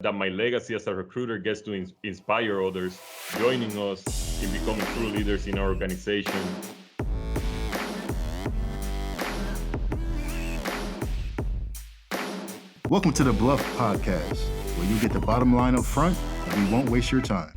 that my legacy as a recruiter gets to inspire others, joining us in becoming true leaders in our organization. Welcome to the BLUF podcast, where you get the bottom line up front and we won't waste your time.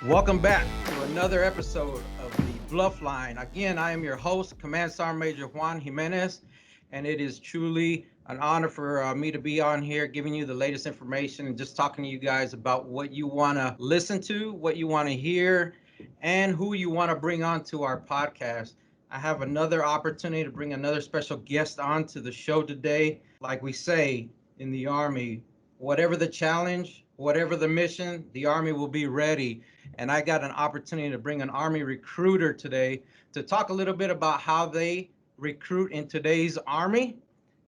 Welcome back to another episode of the BLUF Line. Again, I am your host, Command Sergeant Major Juan Jimenez, and it is truly an honor for me to be on here giving you the latest information and just talking to you guys about what you want to listen to, what you want to hear, and who you want to bring on to our podcast. I have another opportunity to bring another special guest on to the show today. Like we say in the Army, whatever the challenge, whatever the mission, the Army will be ready. And I got an opportunity to bring an Army recruiter today to talk a little bit about how they recruit in today's Army.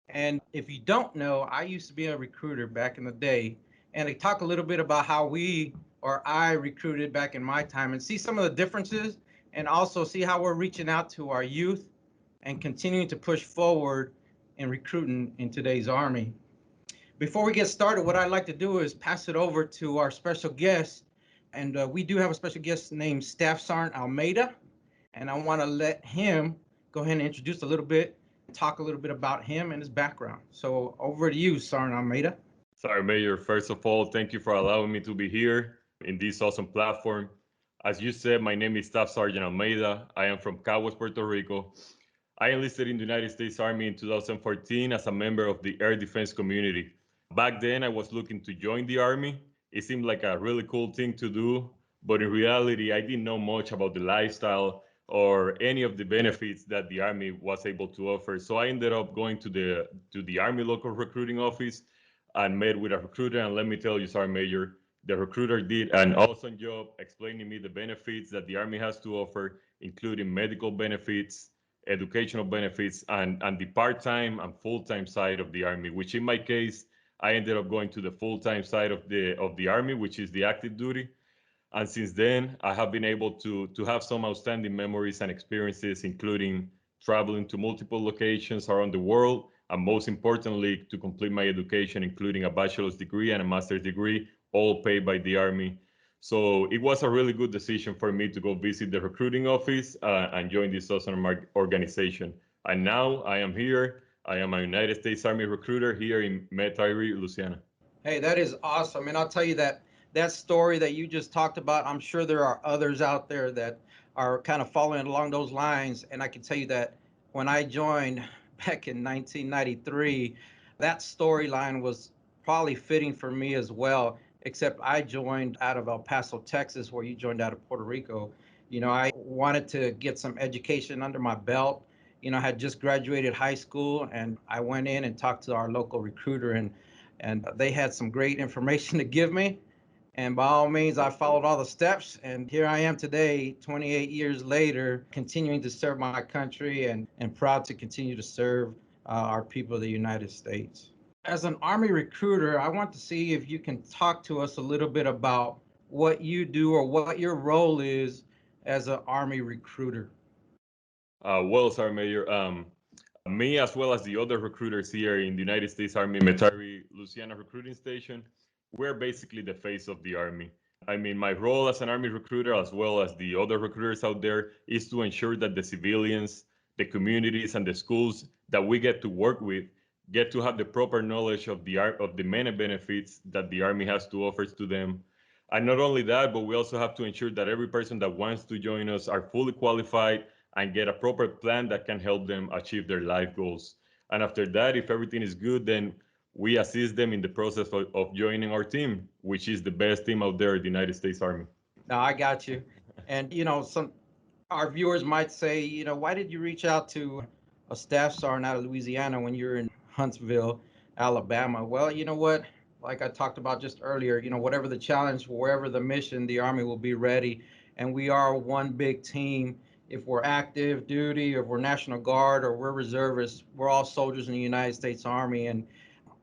And if you don't know, I used to be a recruiter back in the day. And to talk a little bit about how I recruited back in my time and see some of the differences and also see how we're reaching out to our youth and continuing to push forward in recruiting in today's Army. Before we get started, what I'd like to do is pass it over to our special guest. And we do have a special guest named Staff Sergeant Almeida. And I want to let him go ahead and introduce a little bit, talk a little bit about him and his background. So over to you, Sergeant Almeida. Sergeant Major, first of all, thank you for allowing me to be here in this awesome platform. As you said, my name is Staff Sergeant Almeida. I am from Caguas, Puerto Rico. I enlisted in the United States Army in 2014 as a member of the Air Defense community. Back then, I was looking to join the Army. It seemed like a really cool thing to do, but in reality, I didn't know much about the lifestyle or any of the benefits that the Army was able to offer. So I ended up going to the Army local recruiting office and met with a recruiter. And let me tell you, Sergeant Major, the recruiter did an awesome job explaining me the benefits that the Army has to offer, including medical benefits, educational benefits, and the part-time and full-time side of the Army, which in my case, I ended up going to the full-time side of the Army, which is the active duty. And since then, I have been able to have some outstanding memories and experiences, including traveling to multiple locations around the world, and most importantly, to complete my education, including a bachelor's degree and a master's degree, all paid by the Army. So it was a really good decision for me to go visit the recruiting office and join this awesome organization. And now I am here. I am a United States Army recruiter here in Metairie, Louisiana. Hey, that is awesome. And I'll tell you that story that you just talked about, I'm sure there are others out there that are kind of following along those lines. And I can tell you that when I joined back in 1993, that storyline was probably fitting for me as well, except I joined out of El Paso, Texas, where you joined out of Puerto Rico. You know, I wanted to get some education under my belt. You know, I had just graduated high school and I went in and talked to our local recruiter and they had some great information to give me. And by all means, I followed all the steps. And here I am today, 28 years later, continuing to serve my country and proud to continue to serve our people of the United States. As an Army recruiter, I want to see if you can talk to us a little bit about what you do or what your role is as an Army recruiter. Well, Sergeant Major, me as well as the other recruiters here in the United States Army Metairie, Louisiana Recruiting Station, we're basically the face of the Army. I mean, my role as an Army recruiter, as well as the other recruiters out there, is to ensure that the civilians, the communities, and the schools that we get to work with get to have the proper knowledge of the many benefits that the Army has to offer to them. And not only that, but we also have to ensure that every person that wants to join us are fully qualified and get a proper plan that can help them achieve their life goals. And after that, if everything is good, then we assist them in the process of joining our team, which is the best team out there, the United States Army. Now, I got you. And, some our viewers might say, why did you reach out to a staff sergeant out of Louisiana when you're in Huntsville, Alabama? Well, you know what? Like I talked about just earlier, whatever the challenge, wherever the mission, the Army will be ready. And we are one big team. If we're active duty, or if we're National Guard, or we're reservists, we're all soldiers in the United States Army. And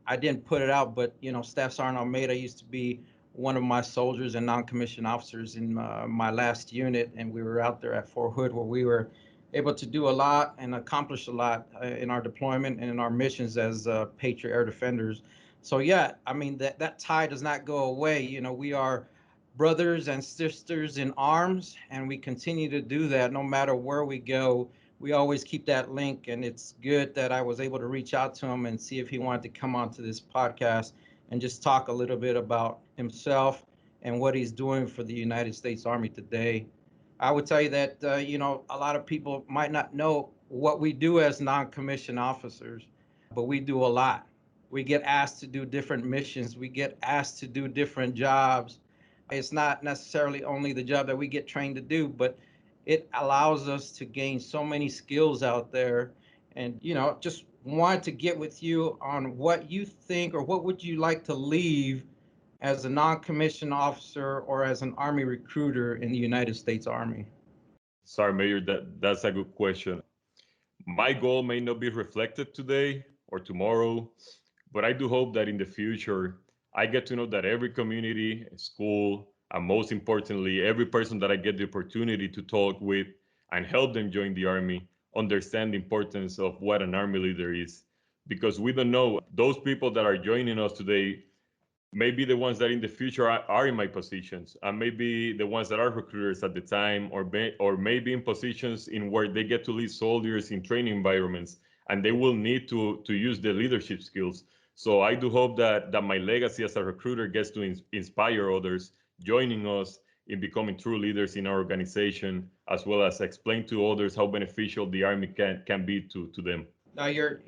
I didn't put it out, but, Staff Sergeant Almeida used to be one of my soldiers and non-commissioned officers in my last unit. And we were out there at Fort Hood where we were able to do a lot and accomplish a lot in our deployment and in our missions as Patriot Air Defenders. So yeah, I mean that tie does not go away. You know, we are brothers and sisters in arms, and we continue to do that no matter where we go. We always keep that link, and it's good that I was able to reach out to him and see if he wanted to come onto this podcast and just talk a little bit about himself and what he's doing for the United States Army today. I would tell you that a lot of people might not know what we do as non-commissioned officers, but we do a lot. We get asked to do different missions. We get asked to do different jobs. It's not necessarily only the job that we get trained to do, but it allows us to gain so many skills out there. And just wanted to get with you on what you think, or what would you like to leave as a non-commissioned officer or as an Army recruiter in the United States Army? Sorry, Mayor, that's a good question. My goal may not be reflected today or tomorrow, but I do hope that in the future, I get to know that every community, school, and most importantly, every person that I get the opportunity to talk with and help them join the Army understand the importance of what an Army leader is. Because we don't know, those people that are joining us today maybe the ones that in the future are in my positions, and maybe the ones that are recruiters at the time, or maybe in positions in where they get to lead soldiers in training environments, and they will need to use the leadership skills. So I do hope that my legacy as a recruiter gets to inspire others joining us in becoming true leaders in our organization, as well as explain to others how beneficial the Army can be to them. Now you're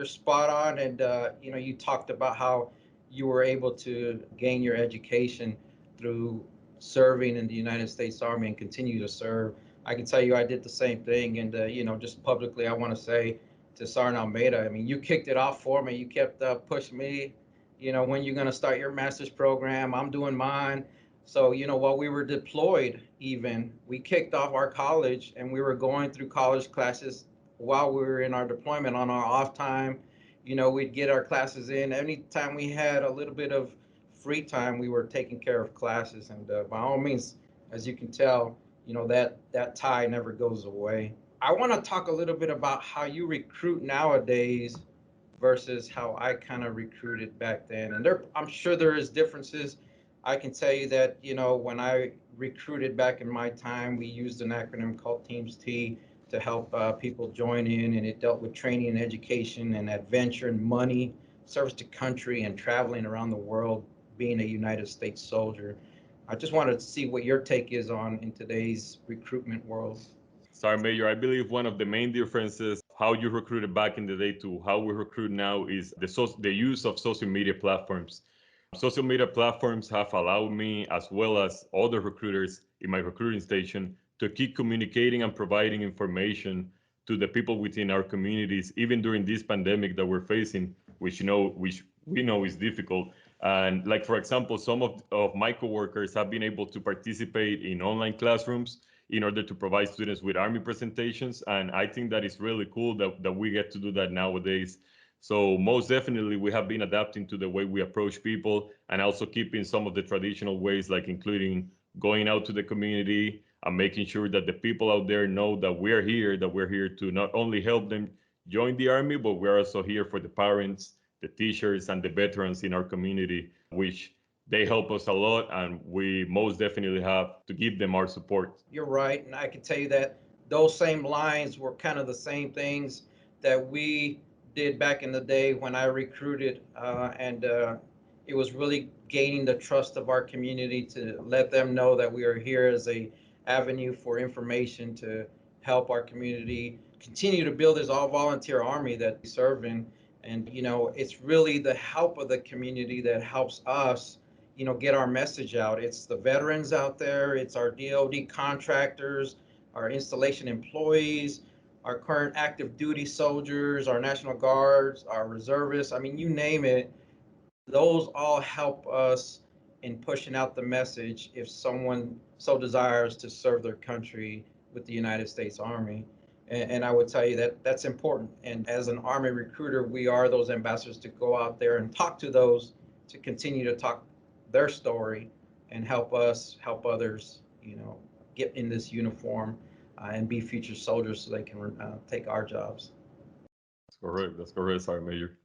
spot on, and you talked about how you were able to gain your education through serving in the United States Army and continue to serve. I can tell you I did the same thing, and just publicly I want to say to Sergeant Almeida, I mean, you kicked it off for me. You kept pushing me. When you're going to start your master's program, I'm doing mine. So while we were deployed, even we kicked off our college, and we were going through college classes while we were in our deployment on our off time. We'd get our classes in. Anytime we had a little bit of free time, we were taking care of classes. And by all means, as you can tell, that tie never goes away. I want to talk a little bit about how you recruit nowadays versus how I kind of recruited back then. And I'm sure there is differences. I can tell you that, when I recruited back in my time, we used an acronym called Teams T to help people join in, and it dealt with training and education and adventure and money, service to country, and traveling around the world, being a United States soldier. I just wanted to see what your take is on in today's recruitment world. Sorry, Mayor. I believe one of the main differences how you recruited back in the day to how we recruit now is the use of social media platforms. Social media platforms have allowed me, as well as other recruiters in my recruiting station, to keep communicating and providing information to the people within our communities, even during this pandemic that we're facing, which we know is difficult. And like, for example, some of my coworkers have been able to participate in online classrooms in order to provide students with Army presentations. And I think that is really cool that we get to do that nowadays. So most definitely, we have been adapting to the way we approach people, and also keeping some of the traditional ways, like including going out to the community and making sure that the people out there know that that we're here to not only help them join the Army, but we're also here for the parents, the teachers, and the veterans in our community, which they help us a lot, and we most definitely have to give them our support. You're right, and I can tell you that those same lines were kind of the same things that we did back in the day when I recruited, and it was really gaining the trust of our community to let them know that we are here as a avenue for information to help our community continue to build this all volunteer army that we serve in. And it's really the help of the community that helps us get our message out. It's the veterans out there, it's our DoD contractors, our installation employees, our current active duty soldiers, our National Guards, our reservists. I mean, you name it, those all help us in pushing out the message if someone so desires to serve their country with the United States Army. And I would tell you that that's important. And as an Army recruiter, we are those ambassadors to go out there and talk to those, to continue to talk their story and help us help others, get in this uniform. and be future soldiers so they can take our jobs. That's correct. That's correct, Sergeant Major.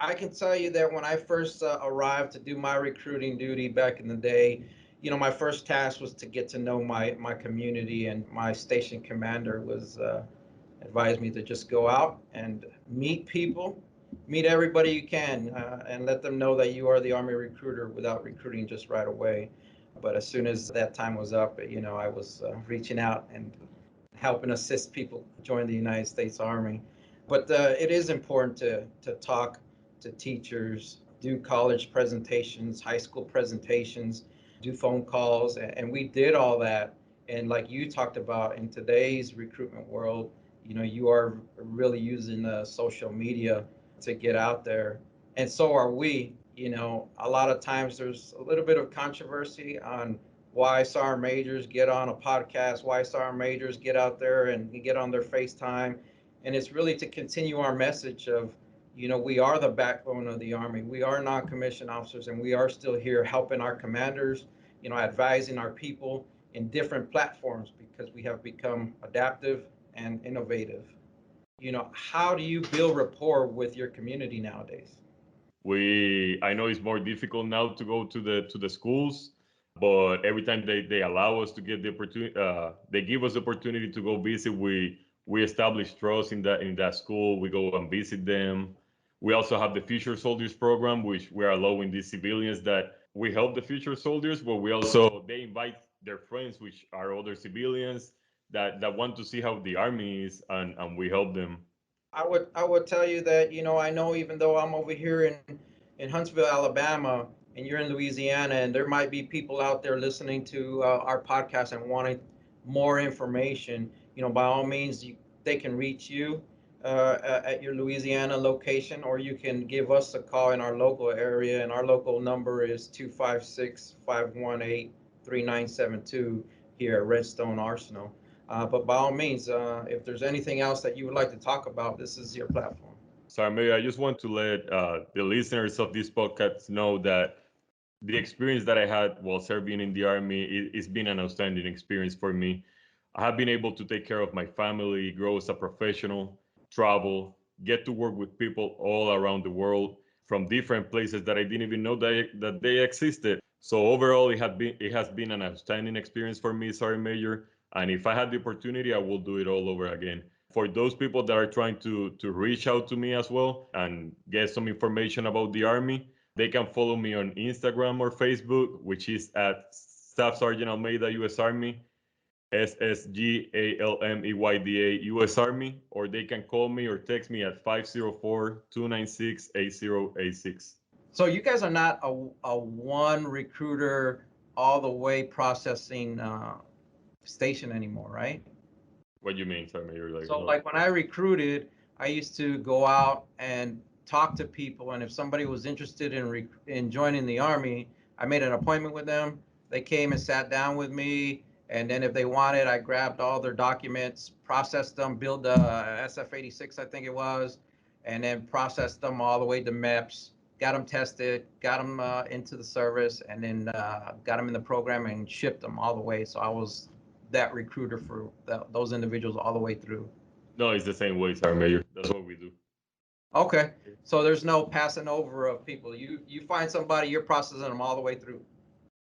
I can tell you that when I first arrived to do my recruiting duty back in the day, my first task was to get to know my community, and my station commander was advised me to just go out and meet people, meet everybody you can, and let them know that you are the Army recruiter without recruiting just right away. But as soon as that time was up, I was reaching out and helping assist people join the United States Army. But it is important to talk to teachers, do college presentations, high school presentations, do phone calls, and we did all that. And like you talked about in today's recruitment world, you are really using social media to get out there, and so are we. A lot of times there's a little bit of controversy on why sergeant majors get on a podcast, why sergeant majors get out there and get on their FaceTime. And it's really to continue our message of, we are the backbone of the Army. We are non-commissioned officers, and we are still here helping our commanders, advising our people in different platforms because we have become adaptive and innovative. How do you build rapport with your community nowadays? I know it's more difficult now to go to the schools, but every time they allow us to get the opportunity, they give us the opportunity to go visit. We establish trust in that school. We go and visit them. We also have the Future Soldiers program, which we are allowing these civilians that we help the future soldiers, but we also they invite their friends, which are other civilians that want to see how the army is, and we help them. I would tell you that, I know, even though I'm over here in Huntsville, Alabama, and you're in Louisiana, and there might be people out there listening to our podcast and wanting more information, by all means, they can reach you at your Louisiana location, or you can give us a call in our local area, and our local number is 256-518-3972 here at Redstone Arsenal. But by all means, if there's anything else that you would like to talk about, this is your platform. Sorry, Mary, I just want to let the listeners of this podcast know that the experience that I had while serving in the Army, it's been an outstanding experience for me. I have been able to take care of my family, grow as a professional, travel, get to work with people all around the world from different places that I didn't even know that they existed. So overall, it has been an outstanding experience for me, Sergeant Major. And if I had the opportunity, I will do it all over again. For those people that are trying to reach out to me as well and get some information about the Army, they can follow me on Instagram or Facebook, which is at Staff Sergeant Almeida, U.S. Army, SSGALMEYDA, U.S. Army, or they can call me or text me at 504-296-8086. So you guys are not a one recruiter all the way processing station anymore, right? What do you mean, Sergeant Major? So like when I recruited, I used to go out and talk to people, and if somebody was interested in joining the Army, I made an appointment with them. They came and sat down with me, and then if they wanted, I grabbed all their documents, processed them, built a SF-86, I think it was, and then processed them all the way to MEPS, got them tested, got them into the service, and then got them in the program and shipped them all the way. So I was that recruiter for those individuals all the way through. No, it's the same way, Sergeant Major. That's what we do. Okay, so there's no passing over of people. You find somebody, you're processing them all the way through.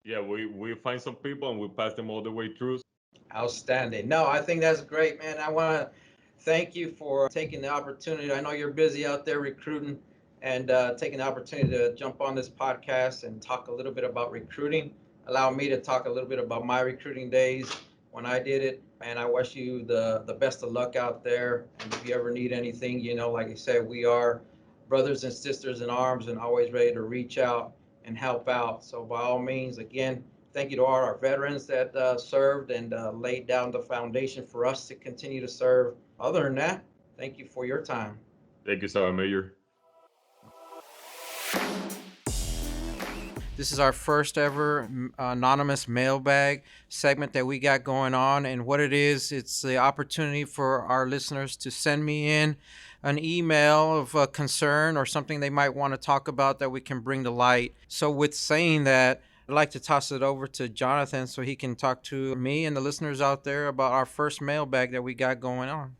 Yeah, we find some people and we pass them all the way through. Outstanding. No, I think that's great, man. I want to thank you for taking the opportunity. I know you're busy out there recruiting, and taking the opportunity to jump on this podcast and talk a little bit about recruiting. Allow me to talk a little bit about my recruiting days when I did it. And I wish you the best of luck out there. And if you ever need anything, like I said, we are brothers and sisters in arms and always ready to reach out and help out. So by all means, again, thank you to all our veterans that served and laid down the foundation for us to continue to serve. Other than that, thank you for your time. Thank you, Sergeant Major. This is our first ever anonymous mailbag segment that we got going on. And what it is, it's the opportunity for our listeners to send me in an email of a concern or something they might want to talk about that we can bring to light. So with saying that, I'd like to toss it over to Jonathan so he can talk to me and the listeners out there about our first mailbag that we got going on.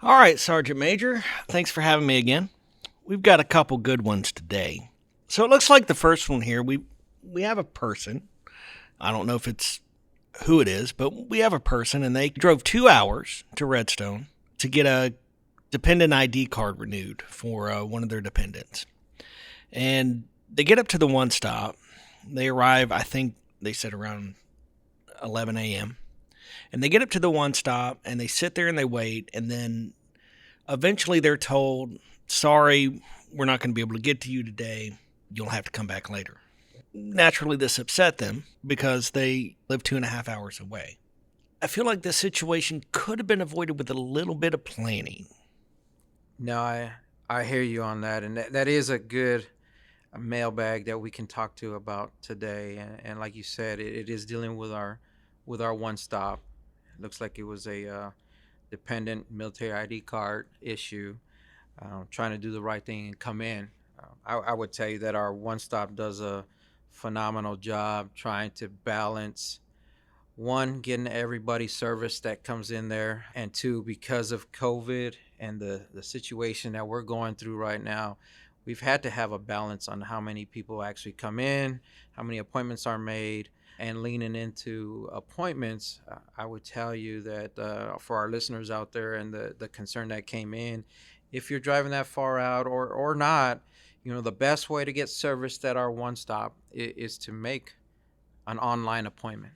All right, Sergeant Major. Thanks for having me again. We've got a couple good ones today. So it looks like the first one here, we have a person. I don't know if it's who it is, but we have a person, and they drove 2 hours to Redstone to get a dependent ID card renewed for one of their dependents. And they get up to the one stop. They arrive, I think they said around 11 a.m. And they get up to the one stop, and they sit there and they wait, and then eventually they're told, sorry, we're not going to be able to get to you today. You'll have to come back later. Naturally, this upset them because they live 2.5 hours away. I feel like this situation could have been avoided with a little bit of planning. No, I hear you on that. And that is a good mailbag that we can talk to about today. And like you said, it is dealing with our one stop. It looks like it was a dependent military ID card issue, trying to do the right thing and come in. I would tell you that our one stop does a phenomenal job trying to balance, one, getting everybody service that comes in there, and two, because of COVID and the situation that we're going through right now, we've had to have a balance on how many people actually come in, how many appointments are made. And leaning into appointments, I would tell you that for our listeners out there and the concern that came in, if you're driving that far out or not, the best way to get service at our one stop is to make an online appointment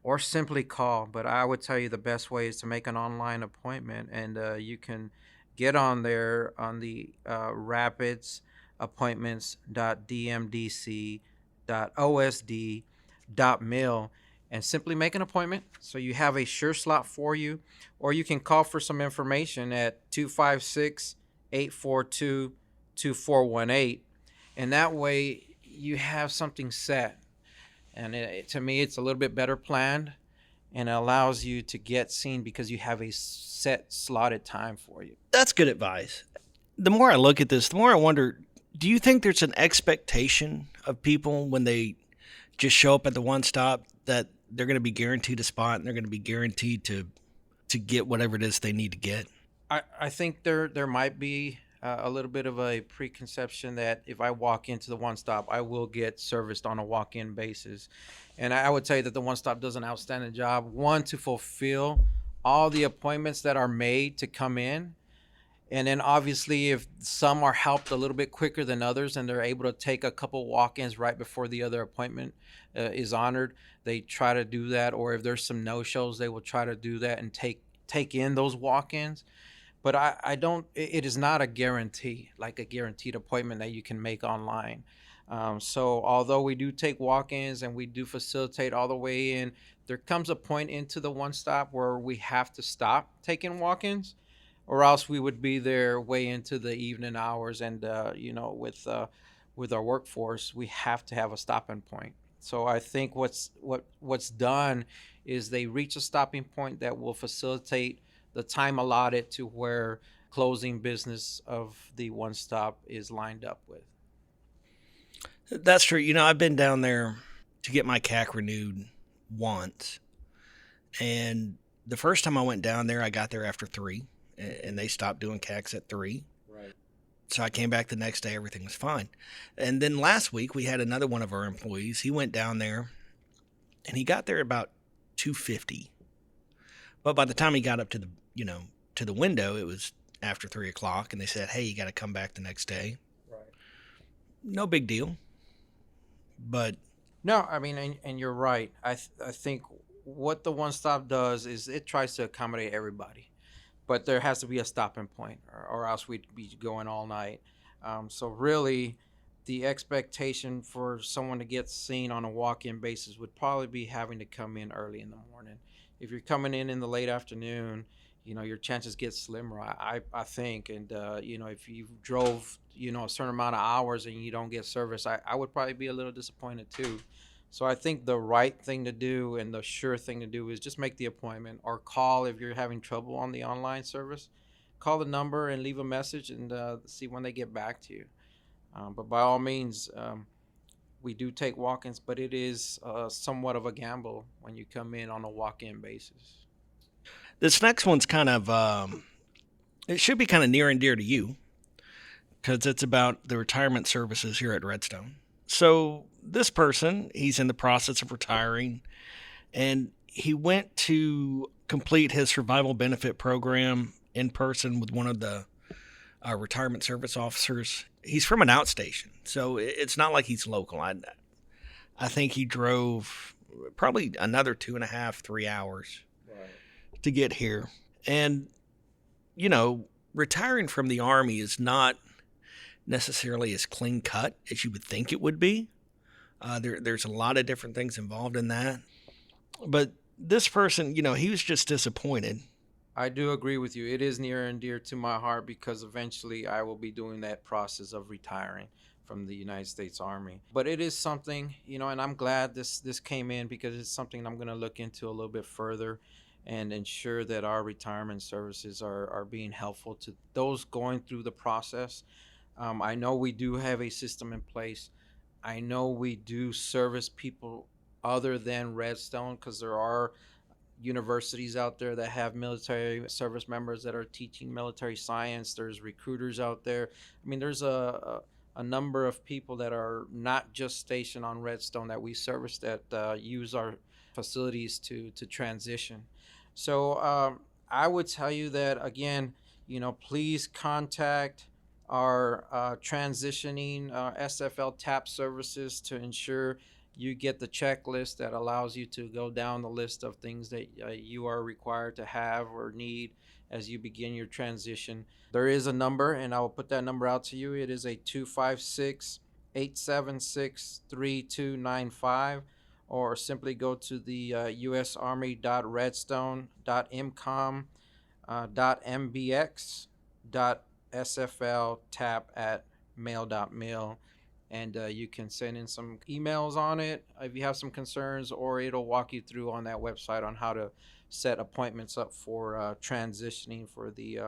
or simply call. But I would tell you the best way is to make an online appointment, and you can get on there on the rapids.appointments.dmdc.osd.mil and simply make an appointment so you have a sure slot for you, or you can call for some information at 256-842-2418, and that way you have something set. And to me, it's a little bit better planned, and it allows you to get seen because you have a set slotted time for you. That's good advice. The more I look at this, the more I wonder, do you think there's an expectation of people when they just show up at the one stop that they're going to be guaranteed a spot and they're going to be guaranteed to get whatever it is they need to get? I think there might be a little bit of a preconception that if I walk into the one stop, I will get serviced on a walk-in basis. And I would tell you that the one stop does an outstanding job, one, to fulfill all the appointments that are made to come in. And then obviously if some are helped a little bit quicker than others and they're able to take a couple walk-ins right before the other appointment is honored, they try to do that. Or if there's some no-shows, they will try to do that and take in those walk-ins. But I don't, it is not a guarantee, like a guaranteed appointment that you can make online. So although we do take walk-ins and we do facilitate all the way in, there comes a point into the one stop where we have to stop taking walk-ins, or else we would be there way into the evening hours. And, with our workforce, we have to have a stopping point. So I think what's done is they reach a stopping point that will facilitate the time allotted to where closing business of the one stop is lined up with. That's true. I've been down there to get my CAC renewed once. And the first time I went down there, I got there after 3, and they stopped doing CACs at 3. Right. So I came back the next day, everything was fine. And then last week we had another one of our employees. He went down there and he got there about 2:50. But by the time he got up to the window, it was after 3 o'clock, and they said, hey, you got to come back the next day. Right. No big deal. But no, I mean, and you're right. I think what the one stop does is it tries to accommodate everybody, but there has to be a stopping point, or else we'd be going all night. So really, the expectation for someone to get seen on a walk-in basis would probably be having to come in early in the morning. If you're coming in the late afternoon, your chances get slimmer, I think. And, if you drove, a certain amount of hours and you don't get service, I would probably be a little disappointed too. So I think the right thing to do and the sure thing to do is just make the appointment, or call if you're having trouble on the online service. Call the number and leave a message and see when they get back to you. But by all means, We do take walk-ins, but it is somewhat of a gamble when you come in on a walk-in basis. This next one's kind of, it should be kind of near and dear to you because it's about the retirement services here at Redstone. So, this person, he's in the process of retiring, and he went to complete his survival benefit program in person with one of the retirement service officers. He's from an outstation, so it's not like he's local. I think he drove probably another 2.5, 3 hours to get here. And, you know, retiring from the Army is not necessarily as clean cut as you would think it would be. There's a lot of different things involved in that. But this person, he was just disappointed. I do agree with you. It is near and dear to my heart because eventually I will be doing that process of retiring from the United States Army. But it is something, and I'm glad this came in because it's something I'm going to look into a little bit further and ensure that our retirement services are being helpful to those going through the process. I know we do have a system in place. I know we do service people other than Redstone because there are universities out there that have military service members that are teaching military science. There's recruiters out there. I mean, there's a number of people that are not just stationed on Redstone that we service that use our facilities to transition. So I would tell you that again, please contact our transitioning SFL TAP services to ensure you get the checklist that allows you to go down the list of things that you are required to have or need as you begin your transition. There is a number, and I will put that number out to you. It is a 256-876-3295, or simply go to the usarmy.redstone.mcom.sfltap@mail.mil, and you can send in some emails on it if you have some concerns, or it'll walk you through on that website on how to set appointments up for transitioning for the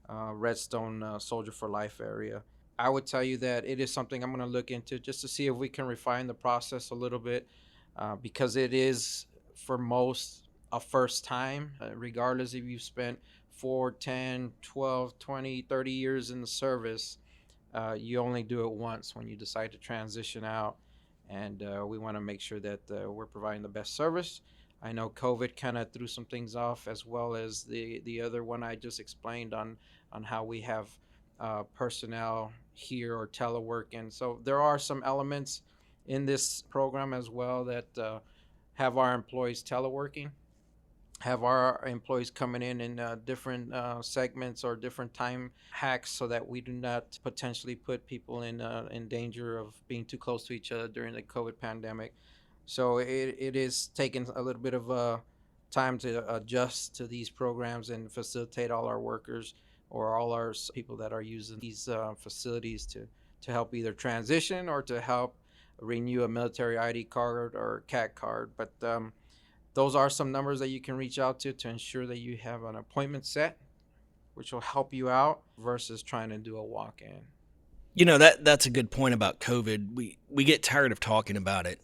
Redstone Soldier for Life area. I would tell you that it is something I'm going to look into just to see if we can refine the process a little bit because it is for most a first time, regardless if you've spent 4, 10, 12, 20, 30 years in the service. You only do it once when you decide to transition out, and we want to make sure that we're providing the best service. I know COVID kind of threw some things off, as well as the other one I just explained on how we have personnel here or telework, and so there are some elements in this program as well that have our employees teleworking, have our employees coming in different segments or different time hacks so that we do not potentially put people in danger of being too close to each other during the COVID pandemic. So it is taking a little bit of time to adjust to these programs and facilitate all our workers or all our people that are using these facilities to help either transition or to help renew a military ID card or CAT card. But those are some numbers that you can reach out to ensure that you have an appointment set, which will help you out versus trying to do a walk-in. That's a good point about COVID. We get tired of talking about it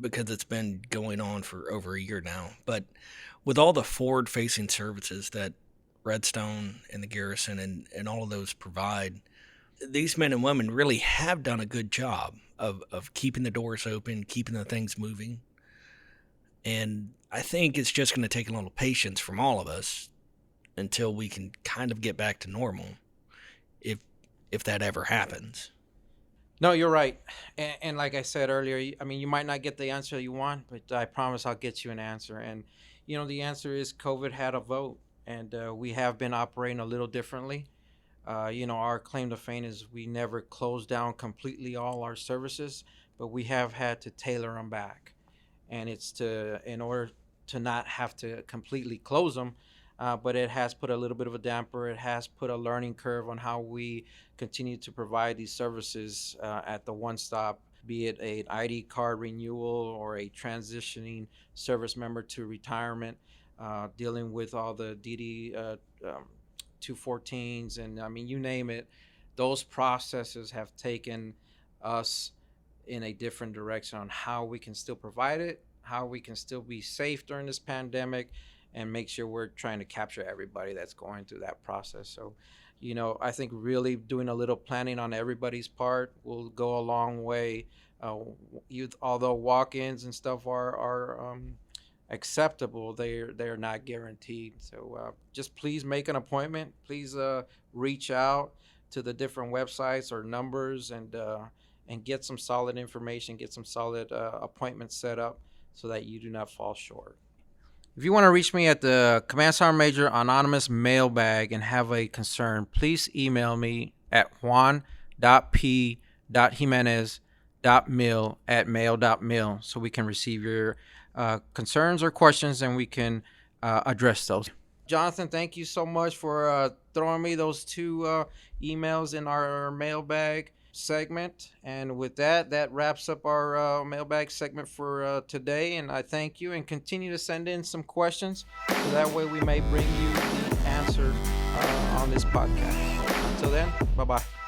because it's been going on for over a year now. But with all the forward-facing services that Redstone and the Garrison and all of those provide, these men and women really have done a good job of keeping the doors open, keeping the things moving. And I think it's just going to take a little patience from all of us until we can kind of get back to normal, if that ever happens. No, you're right. And like I said earlier, I mean, you might not get the answer you want, but I promise I'll get you an answer. And, the answer is COVID had a vote, and we have been operating a little differently. Our claim to fame is we never closed down completely all our services, but we have had to tailor them back. And it's in order to not have to completely close them, but it has put a little bit of a damper. It has put a learning curve on how we continue to provide these services at the one stop, be it an ID card renewal or a transitioning service member to retirement, dealing with all the DD 214s, and I mean, you name it. Those processes have taken us in a different direction on how we can still provide it, how we can still be safe during this pandemic, and make sure we're trying to capture everybody that's going through that process. So, I think really doing a little planning on everybody's part will go a long way. Although walk-ins and stuff are acceptable, they're not guaranteed. So just please make an appointment. Please reach out to the different websites or numbers and get some solid information, get some solid appointments set up so that you do not fall short. If you want to reach me at the Command Sergeant Major Anonymous mailbag and have a concern, please email me at juan.p.jimenez.mil@mail.mil so we can receive your concerns or questions and we can address those. Jonathan, thank you so much for throwing me those 2 emails in our mailbag segment. And with that wraps up our mailbag segment for today. And I thank you, and continue to send in some questions so that way we may bring you the answer on this podcast. Until then, bye-bye.